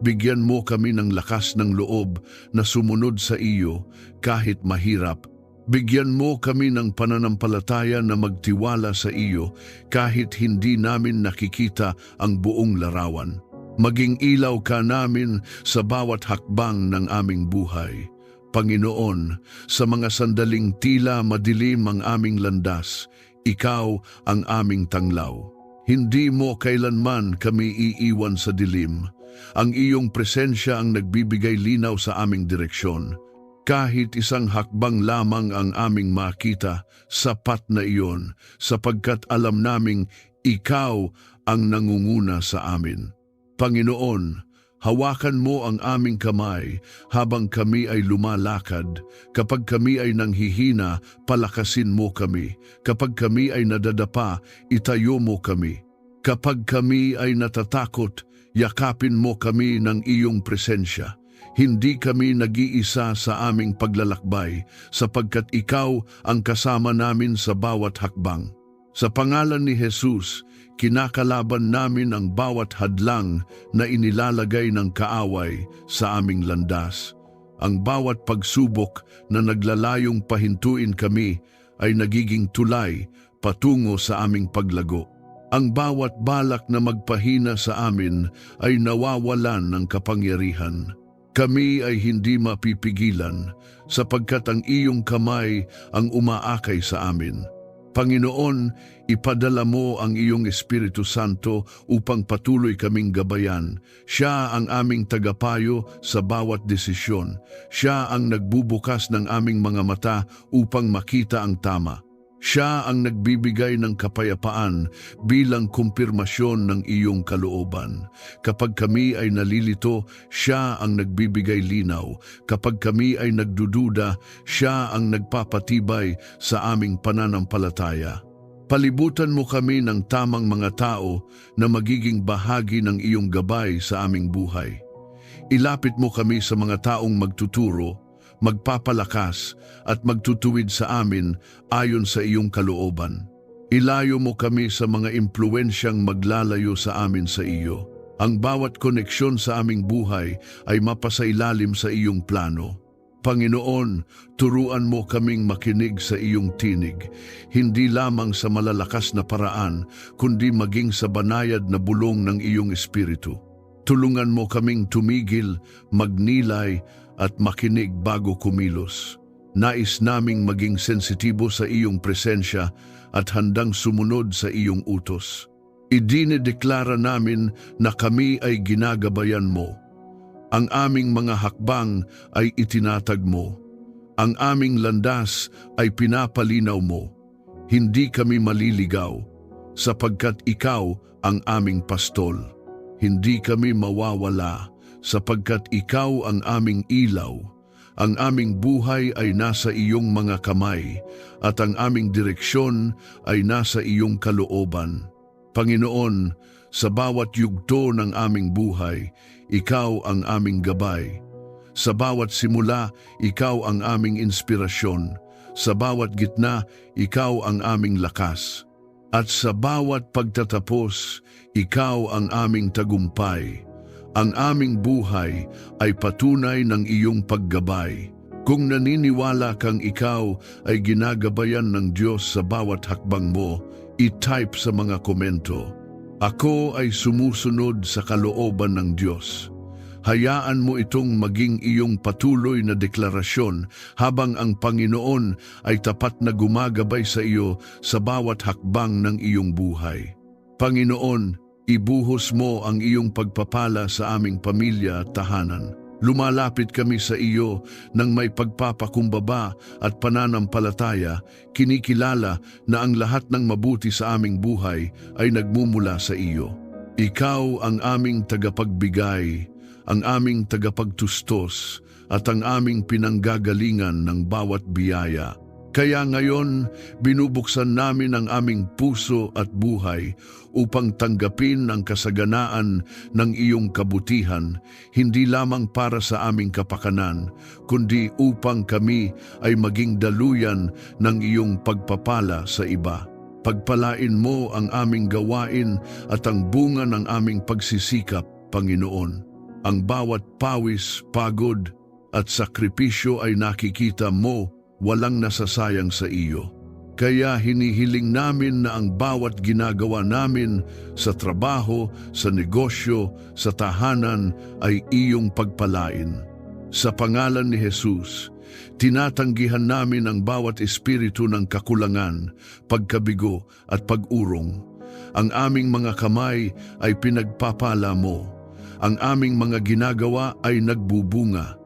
Bigyan mo kami ng lakas ng loob na sumunod sa iyo kahit mahirap. Bigyan mo kami ng pananampalataya na magtiwala sa iyo kahit hindi namin nakikita ang buong larawan. Maging ilaw ka namin sa bawat hakbang ng aming buhay. Panginoon, sa mga sandaling tila madilim ang aming landas, ikaw ang aming tanglaw. Hindi mo kailanman kami iiwan sa dilim. Ang iyong presensya ang nagbibigay linaw sa aming direksyon. Kahit isang hakbang lamang ang aming makita, sapat na iyon, sapagkat alam naming ikaw ang nangunguna sa amin. Panginoon, hawakan mo ang aming kamay habang kami ay lumalakad. Kapag kami ay nanghihina, palakasin mo kami. Kapag kami ay nadadapa, itayo mo kami. Kapag kami ay natatakot, yakapin mo kami ng iyong presensya. Hindi kami nag-iisa sa aming paglalakbay, sapagkat ikaw ang kasama namin sa bawat hakbang. Sa pangalan ni Jesus, kinakalaban namin ang bawat hadlang na inilalagay ng kaaway sa aming landas. Ang bawat pagsubok na naglalayong pahintuin kami ay nagiging tulay patungo sa aming paglago. Ang bawat balak na magpahina sa amin ay nawawalan ng kapangyarihan. Kami ay hindi mapipigilan sapagkat ang iyong kamay ang umaakay sa amin. Panginoon, ipadala mo ang iyong Espiritu Santo upang patuloy kaming gabayan. Siya ang aming tagapayo sa bawat desisyon. Siya ang nagbubukas ng aming mga mata upang makita ang tama. Siya ang nagbibigay ng kapayapaan bilang kumpirmasyon ng iyong kalooban. Kapag kami ay nalilito, siya ang nagbibigay linaw. Kapag kami ay nagdududa, siya ang nagpapatibay sa aming pananampalataya. Palibutan mo kami ng tamang mga tao na magiging bahagi ng iyong gabay sa aming buhay. Ilapit mo kami sa mga taong magtuturo, magpapalakas at magtutuwid sa amin ayon sa iyong kalooban. Ilayo mo kami sa mga impluwensyang maglalayo sa amin sa iyo. Ang bawat koneksyon sa aming buhay ay mapasailalim sa iyong plano. Panginoon, turuan mo kaming makinig sa iyong tinig, hindi lamang sa malalakas na paraan, kundi maging sa banayad na bulong ng iyong Espiritu. Tulungan mo kaming tumigil, magnilay, at makinig bago kumilos. Nais naming maging sensitibo sa iyong presensya at handang sumunod sa iyong utos. Idinedeklara namin na kami ay ginagabayan mo. Ang aming mga hakbang ay itinatag mo. Ang aming landas ay pinapalinaw mo. Hindi kami maliligaw, sapagkat ikaw ang aming pastol. Hindi kami mawawala, sapagkat ikaw ang aming ilaw. Ang aming buhay ay nasa iyong mga kamay, at ang aming direksyon ay nasa iyong kalooban. Panginoon, sa bawat yugto ng aming buhay, ikaw ang aming gabay. Sa bawat simula, ikaw ang aming inspirasyon. Sa bawat gitna, ikaw ang aming lakas. At sa bawat pagtatapos, ikaw ang aming tagumpay. Ang aming buhay ay patunay ng iyong paggabay. Kung naniniwala kang ikaw ay ginagabayan ng Diyos sa bawat hakbang mo, i-type sa mga komento, "Ako ay sumusunod sa kalooban ng Diyos." Hayaan mo itong maging iyong patuloy na deklarasyon habang ang Panginoon ay tapat na gumagabay sa iyo sa bawat hakbang ng iyong buhay. Panginoon, ibuhos mo ang iyong pagpapala sa aming pamilya at tahanan. Lumalapit kami sa iyo ng may pagpapakumbaba at pananampalataya, kinikilala na ang lahat ng mabuti sa aming buhay ay nagmumula sa iyo. Ikaw ang aming tagapagbigay, ang aming tagapagtustos, at ang aming pinanggagalingan ng bawat biyaya. Kaya ngayon, binubuksan namin ang aming puso at buhay upang tanggapin ang kasaganaan ng iyong kabutihan, hindi lamang para sa aming kapakanan, kundi upang kami ay maging daluyan ng iyong pagpapala sa iba. Pagpalain mo ang aming gawain at ang bunga ng aming pagsisikap, Panginoon. Ang bawat pawis, pagod at sakripisyo ay nakikita mo, walang nasasayang sa iyo. Kaya hinihiling namin na ang bawat ginagawa namin sa trabaho, sa negosyo, sa tahanan ay iyong pagpalain. Sa pangalan ni Jesus, tinatanggihan namin ang bawat espiritu ng kakulangan, pagkabigo at pag-urong. Ang aming mga kamay ay pinagpapala mo. Ang aming mga ginagawa ay nagbubunga.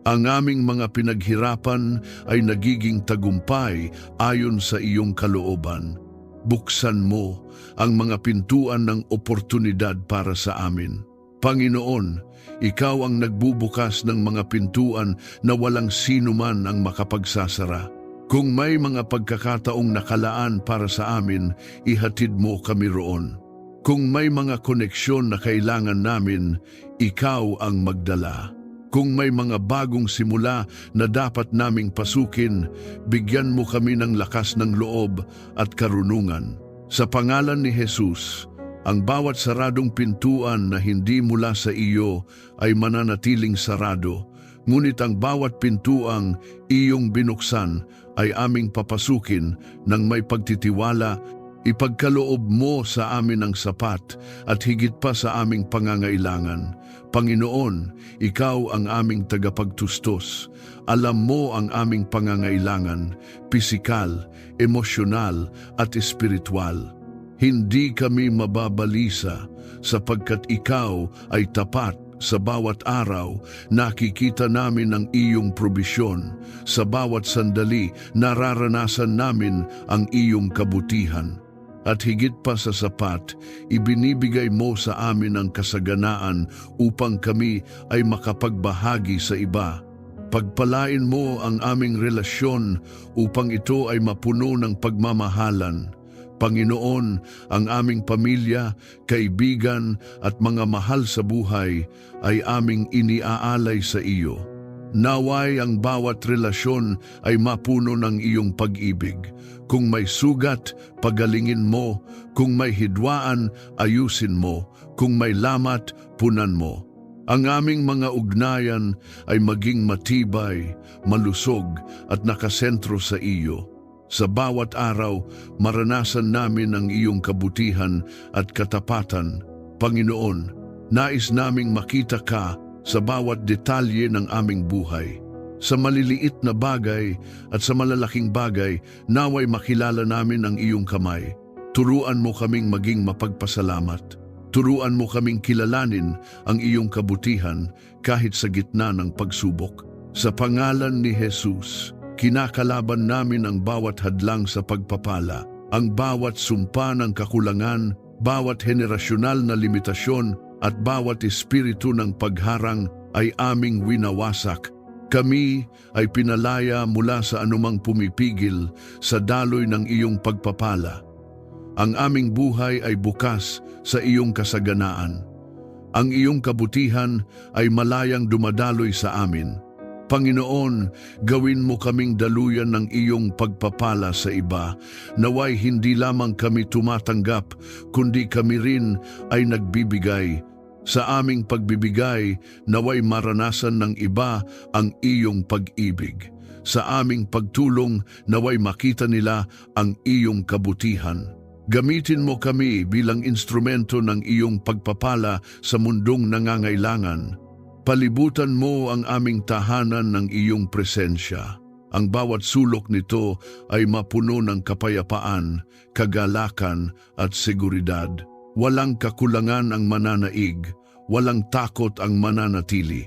Ang aming mga pinaghirapan ay nagiging tagumpay ayon sa iyong kalooban. Buksan mo ang mga pintuan ng oportunidad para sa amin. Panginoon, ikaw ang nagbubukas ng mga pintuan na walang sino man ang makapagsasara. Kung may mga pagkakataong nakalaan para sa amin, ihatid mo kami roon. Kung may mga koneksyon na kailangan namin, ikaw ang magdala. Kung may mga bagong simula na dapat naming pasukin, bigyan mo kami ng lakas ng loob at karunungan. Sa pangalan ni Jesus, ang bawat saradong pintuan na hindi mula sa iyo ay mananatiling sarado, ngunit ang bawat pintuang iyong binuksan ay aming papasukin ng may pagtitiwala. Ipagkaloob mo sa amin ang sapat at higit pa sa aming pangangailangan. Panginoon, ikaw ang aming tagapagtustos. Alam mo ang aming pangangailangan, pisikal, emosyonal at espiritual. Hindi kami mababalisa sapagkat ikaw ay tapat. Sa bawat araw, nakikita namin ang iyong probisyon. Sa bawat sandali, nararanasan namin ang iyong kabutihan. At higit pa sa sapat, ibinibigay mo sa amin ang kasaganaan upang kami ay makapagbahagi sa iba. Pagpalain mo ang aming relasyon upang ito ay mapuno ng pagmamahalan. Panginoon, ang aming pamilya, kaibigan at mga mahal sa buhay ay aming iniaalay sa iyo. Naway ang bawat relasyon ay mapuno ng iyong pag-ibig. Kung may sugat, pagalingin mo. Kung may hidwaan, ayusin mo. Kung may lamat, punan mo. Ang aming mga ugnayan ay maging matibay, malusog at nakasentro sa iyo. Sa bawat araw, maranasan namin ang iyong kabutihan at katapatan. Panginoon, nais naming makita ka sa bawat detalye ng aming buhay. Sa maliliit na bagay at sa malalaking bagay, naway makilala namin ang iyong kamay. Turuan mo kaming maging mapagpasalamat. Turuan mo kaming kilalanin ang iyong kabutihan kahit sa gitna ng pagsubok. Sa pangalan ni Jesus, kinakalaban namin ang bawat hadlang sa pagpapala, ang bawat sumpa ng kakulangan, bawat henerasyonal na limitasyon at bawat espiritu ng pagharang ay aming winawasak. Kami ay pinalaya mula sa anumang pumipigil sa daloy ng iyong pagpapala. Ang aming buhay ay bukas sa iyong kasaganaan. Ang iyong kabutihan ay malayang dumadaloy sa amin. Panginoon, gawin mo kaming daluyan ng iyong pagpapala sa iba. Naway hindi lamang kami tumatanggap, kundi kami rin ay nagbibigay. Sa aming pagbibigay, naway maranasan ng iba ang iyong pag-ibig. Sa aming pagtulong, naway makita nila ang iyong kabutihan. Gamitin mo kami bilang instrumento ng iyong pagpapala sa mundong nangangailangan. Palibutan mo ang aming tahanan ng iyong presensya. Ang bawat sulok nito ay mapuno ng kapayapaan, kagalakan at seguridad. Walang kakulangan ang mananaig, walang takot ang mananatili,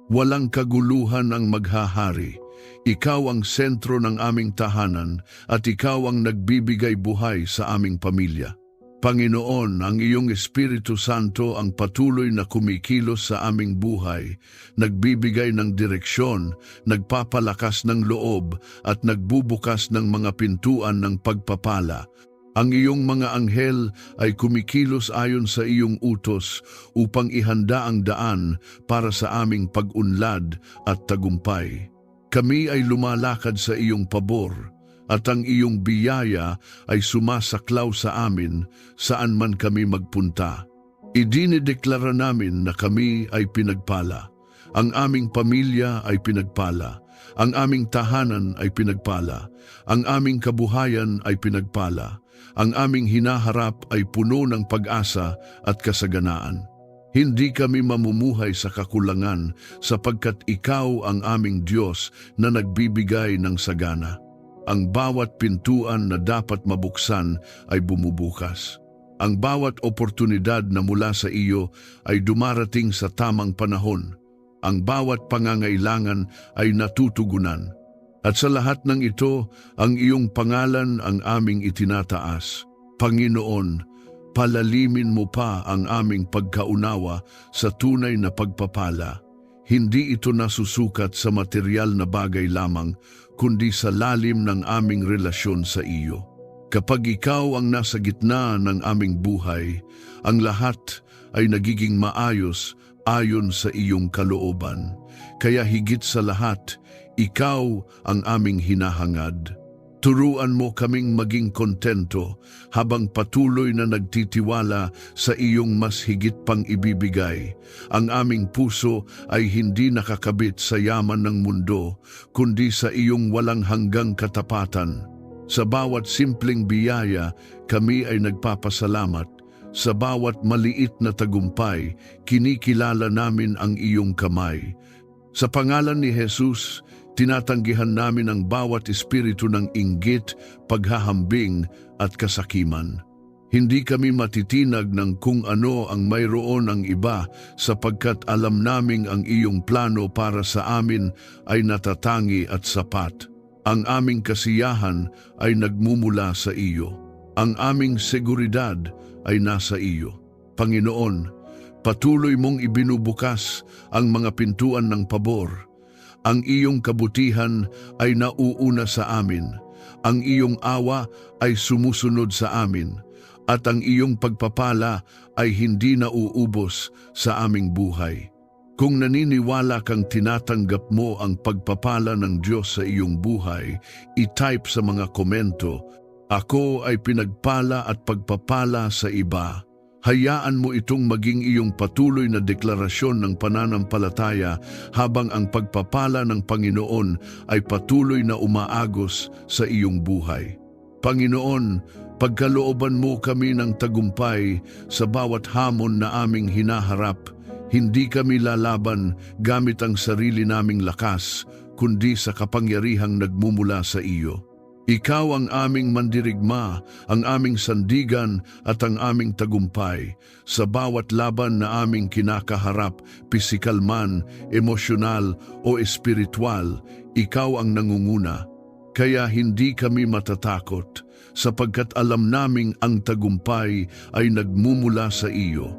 walang kaguluhan ang maghahari. Ikaw ang sentro ng aming tahanan at ikaw ang nagbibigay buhay sa aming pamilya. Panginoon, ang iyong Espiritu Santo ang patuloy na kumikilos sa aming buhay, nagbibigay ng direksyon, nagpapalakas ng loob at nagbubukas ng mga pintuan ng pagpapala. Ang iyong mga anghel ay kumikilos ayon sa iyong utos upang ihanda ang daan para sa aming pag-unlad at tagumpay. Kami ay lumalakad sa iyong pabor, at ang iyong biyaya ay sumasaklaw sa amin saan man kami magpunta. Idinideklara namin na kami ay pinagpala. Ang aming pamilya ay pinagpala. Ang aming tahanan ay pinagpala. Ang aming kabuhayan ay pinagpala. Ang aming hinaharap ay puno ng pag-asa at kasaganaan. Hindi kami mamumuhay sa kakulangan sapagkat ikaw ang aming Diyos na nagbibigay ng sagana. Ang bawat pintuan na dapat mabuksan ay bumubukas. Ang bawat oportunidad na mula sa iyo ay dumarating sa tamang panahon. Ang bawat pangangailangan ay natutugunan. At sa lahat ng ito, ang iyong pangalan ang aming itinataas. Panginoon, palalimin mo pa ang aming pagkaunawa sa tunay na pagpapala. Hindi ito nasusukat sa material na bagay lamang, kundi sa lalim ng aming relasyon sa iyo. Kapag ikaw ang nasa gitna ng aming buhay, ang lahat ay nagiging maayos ayon sa iyong kalooban. Kaya higit sa lahat, ikaw ang aming hinahangad. Turuan mo kaming maging kontento habang patuloy na nagtitiwala sa iyong mas higit pang ibibigay. Ang aming puso ay hindi nakakabit sa yaman ng mundo, kundi sa iyong walang hanggang katapatan. Sa bawat simpleng biyaya, kami ay nagpapasalamat. Sa bawat maliit na tagumpay, kinikilala namin ang iyong kamay. Sa pangalan ni Jesus, tinatanggihan namin ang bawat espiritu ng inggit, paghahambing at kasakiman. Hindi kami matitinag ng kung ano ang mayroon ang iba sapagkat alam naming ang iyong plano para sa amin ay natatangi at sapat. Ang aming kasiyahan ay nagmumula sa iyo. Ang aming seguridad ay nasa iyo. Panginoon, patuloy mong ibinubukas ang mga pintuan ng pabor. Ang iyong kabutihan ay nauuna sa amin. Ang iyong awa ay sumusunod sa amin. At ang iyong pagpapala ay hindi nauubos sa aming buhay. Kung naniniwala kang tinatanggap mo ang pagpapala ng Diyos sa iyong buhay, i-type sa mga komento, "Ako ay pinagpala at pagpapala sa iba." Hayaan mo itong maging iyong patuloy na deklarasyon ng pananampalataya habang ang pagpapala ng Panginoon ay patuloy na umaagos sa iyong buhay. Panginoon, pagkalooban mo kami ng tagumpay sa bawat hamon na aming hinaharap. Hindi kami lalaban gamit ang sarili naming lakas, kundi sa kapangyarihang nagmumula sa iyo. Ikaw ang aming mandirigma, ang aming sandigan at ang aming tagumpay. Sa bawat laban na aming kinakaharap, pisikal man, emosyonal o espiritual, ikaw ang nangunguna. Kaya hindi kami matatakot, sapagkat alam naming ang tagumpay ay nagmumula sa iyo.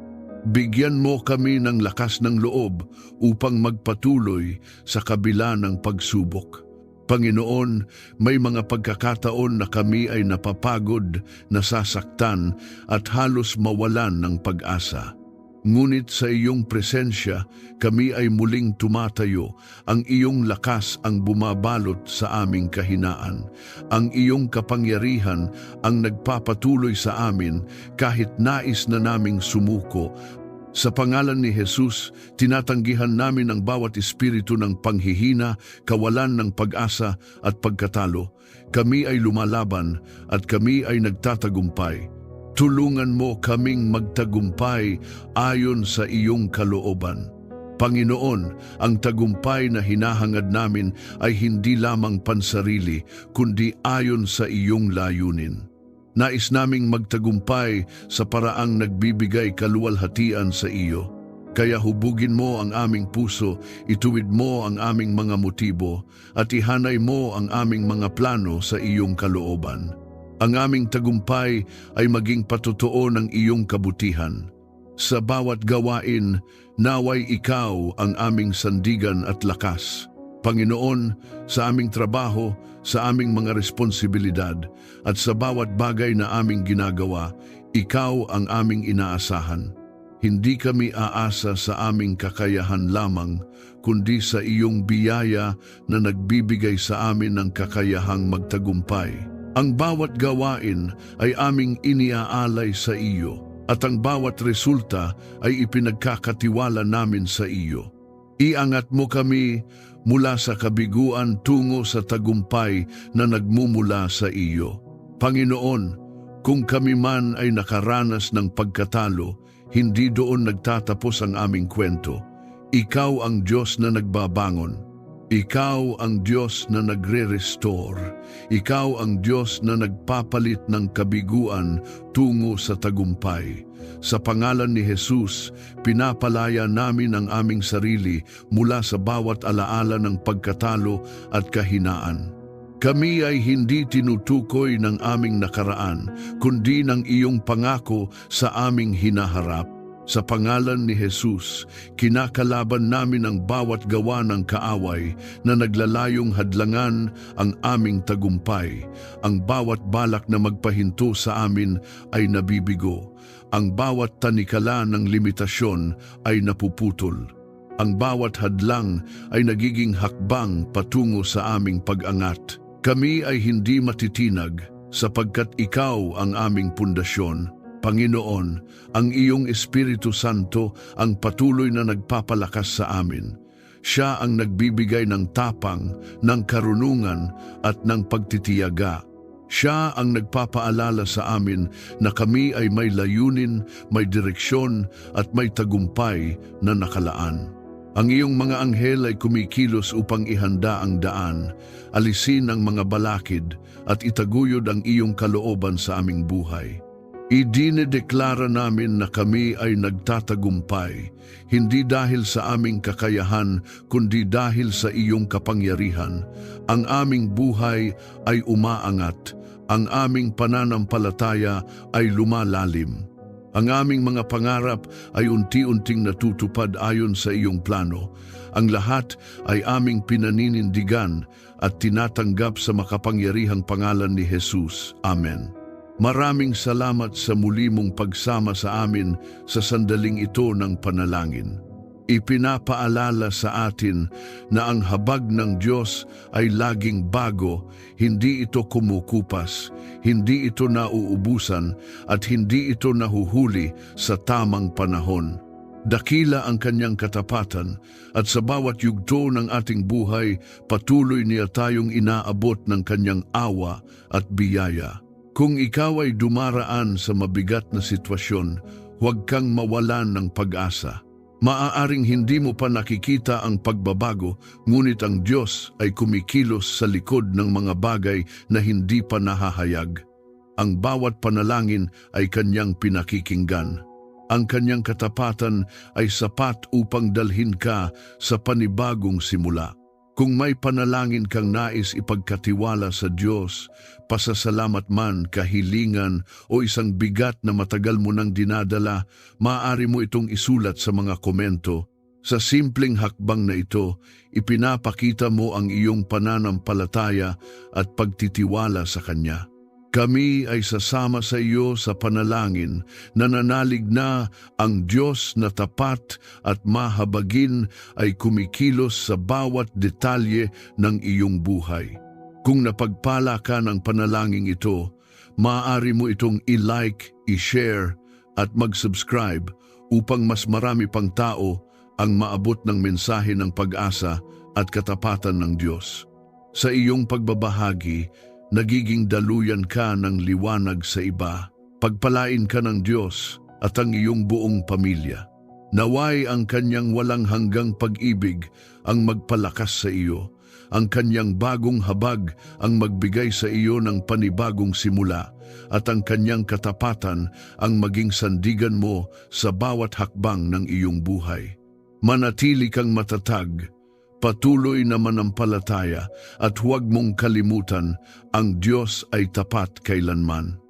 Bigyan mo kami ng lakas ng loob upang magpatuloy sa kabila ng pagsubok. Panginoon, may mga pagkakataon na kami ay napapagod, nasasaktan at halos mawalan ng pag-asa. Ngunit sa iyong presensya, kami ay muling tumatayo. Ang iyong lakas ang bumabalot sa aming kahinaan. Ang iyong kapangyarihan ang nagpapatuloy sa amin kahit nais na naming sumuko. Sa pangalan ni Jesus, tinatanggihan namin ang bawat espiritu ng panghihina, kawalan ng pag-asa at pagkatalo. Kami ay lumalaban at kami ay nagtatagumpay. Tulungan mo kaming magtagumpay ayon sa iyong kalooban. Panginoon, ang tagumpay na hinahangad namin ay hindi lamang pansarili, kundi ayon sa iyong layunin. Nais naming magtagumpay sa paraang nagbibigay kaluwalhatian sa iyo. Kaya hubugin mo ang aming puso, ituwid mo ang aming mga motibo, at ihanay mo ang aming mga plano sa iyong kalooban. Ang aming tagumpay ay maging patotoo ng iyong kabutihan. Sa bawat gawain, naway ikaw ang aming sandigan at lakas. Panginoon, sa aming trabaho, sa aming mga responsibilidad, at sa bawat bagay na aming ginagawa, ikaw ang aming inaasahan. Hindi kami aasa sa aming kakayahan lamang, kundi sa iyong biyaya na nagbibigay sa amin ng kakayahang magtagumpay. Ang bawat gawain ay aming iniaalay sa iyo, at ang bawat resulta ay ipinagkakatiwala namin sa iyo. Iangat mo kami mula sa kabiguan tungo sa tagumpay na nagmumula sa iyo. Panginoon, kung kami man ay nakaranas ng pagkatalo, hindi doon nagtatapos ang aming kwento. Ikaw ang Diyos na nagbabangon. Ikaw ang Diyos na nagre-restore. Ikaw ang Diyos na nagpapalit ng kabiguan tungo sa tagumpay. Sa pangalan ni Jesus, pinapalaya namin ang aming sarili mula sa bawat alaala ng pagkatalo at kahinaan. Kami ay hindi tinutukoy ng aming nakaraan, kundi ng iyong pangako sa aming hinaharap. Sa pangalan ni Jesus, kinakalaban namin ang bawat gawa ng kaaway na naglalayong hadlangan ang aming tagumpay. Ang bawat balak na magpahinto sa amin ay nabibigo. Ang bawat tanikala ng limitasyon ay napuputol. Ang bawat hadlang ay nagiging hakbang patungo sa aming pag-angat. Kami ay hindi matitinag sapagkat ikaw ang aming pundasyon. Panginoon, ang iyong Espiritu Santo ang patuloy na nagpapalakas sa amin. Siya ang nagbibigay ng tapang, ng karunungan at ng pagtitiyaga. Siya ang nagpapaalala sa amin na kami ay may layunin, may direksyon at may tagumpay na nakalaan. Ang iyong mga anghel ay kumikilos upang ihanda ang daan, alisin ang mga balakid at itaguyod ang iyong kalooban sa aming buhay. Idinedeklara namin na kami ay nagtatagumpay, hindi dahil sa aming kakayahan, kundi dahil sa iyong kapangyarihan. Ang aming buhay ay umaangat, ang aming pananampalataya ay lumalalim. Ang aming mga pangarap ay unti-unting natutupad ayon sa iyong plano. Ang lahat ay aming pinaninindigan at tinatanggap sa makapangyarihang pangalan ni Jesus. Amen. Maraming salamat sa muli mong pagsama sa amin sa sandaling ito ng panalangin. Ipinapaalala sa atin na ang habag ng Diyos ay laging bago, hindi ito kumukupas, hindi ito nauubusan at hindi ito nahuhuli sa tamang panahon. Dakila ang kanyang katapatan at sa bawat yugto ng ating buhay, patuloy niya tayong inaabot ng kanyang awa at biyaya. Kung ikaw ay dumaraan sa mabigat na sitwasyon, huwag kang mawalan ng pag-asa. Maaaring hindi mo pa nakikita ang pagbabago, ngunit ang Diyos ay kumikilos sa likod ng mga bagay na hindi pa nahahayag. Ang bawat panalangin ay kanyang pinakikinggan. Ang kanyang katapatan ay sapat upang dalhin ka sa panibagong simula. Kung may panalangin kang nais ipagkatiwala sa Diyos, pasasalamat man, kahilingan o isang bigat na matagal mo nang dinadala, maaari mo itong isulat sa mga komento. Sa simpleng hakbang na ito, ipinapakita mo ang iyong pananampalataya at pagtitiwala sa Kanya. Kami ay sasama sa iyo sa panalangin, nananalig na ang Diyos na tapat at mahabagin ay kumikilos sa bawat detalye ng iyong buhay. Kung napagpala ka ng panalangin ito, maaari mo itong i-like, i-share at mag-subscribe upang mas marami pang tao ang maabot ng mensahe ng pag-asa at katapatan ng Diyos. Sa iyong pagbabahagi, nagiging daluyan ka ng liwanag sa iba. Pagpalain ka ng Diyos at ang iyong buong pamilya. Naway ang kanyang walang hanggang pag-ibig ang magpalakas sa iyo. Ang kanyang bagong habag ang magbigay sa iyo ng panibagong simula at ang kanyang katapatan ang maging sandigan mo sa bawat hakbang ng iyong buhay. Manatili kang matatag, patuloy na manampalataya at huwag mong kalimutan, ang Diyos ay tapat kailanman.